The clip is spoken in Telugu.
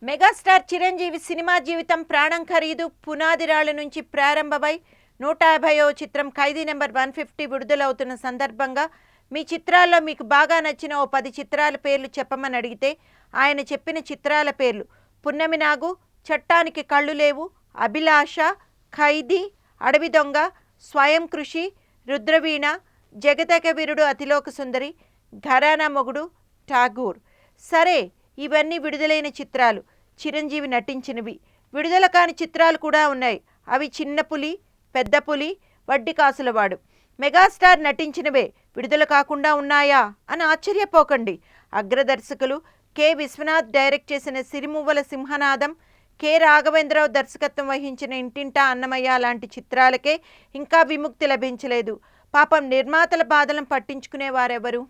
మెగాస్టార్ చిరంజీవి సినిమా జీవితం ప్రాణం ఖరీదు పునాదిరాళ్ల నుంచి ప్రారంభమై 150వ చిత్రం ఖైదీ నెంబర్ 150 విడుదలవుతున్న సందర్భంగా మీ చిత్రాల్లో మీకు బాగా నచ్చిన ఓ 10 చిత్రాల పేర్లు చెప్పమని అడిగితే ఆయన చెప్పిన చిత్రాల పేర్లు పున్నమి నాగు, చట్టానికి కళ్ళు లేవు, అభిలాష, ఖైదీ, అడవి దొంగ, స్వయం కృషి, రుద్రవీణ, జగదేక వీరుడు అతిలోక సుందరి, ఘరానా మొగుడు, ఠాగూర్. సరే, ఇవన్నీ విడుదలైన చిత్రాలు, చిరంజీవి నటించినవి. విడుదల కాని చిత్రాలు కూడా ఉన్నాయి. అవి చిన్న పులి, పెద్ద పులి, వడ్డీ కాసులవాడు. మెగాస్టార్ నటించినవే విడుదల కాకుండా ఉన్నాయా అని ఆశ్చర్యపోకండి. అగ్రదర్శకులు కె విశ్వనాథ్ డైరెక్ట్ చేసిన సిరిమువ్వల సింహనాదం, కె రాఘవేంద్రరావు దర్శకత్వం వహించిన ఇంటింటా అన్నమయ్య లాంటి చిత్రాలకే ఇంకా విముక్తి లభించలేదు. పాపం నిర్మాతల బాధలను పట్టించుకునేవారెవరు?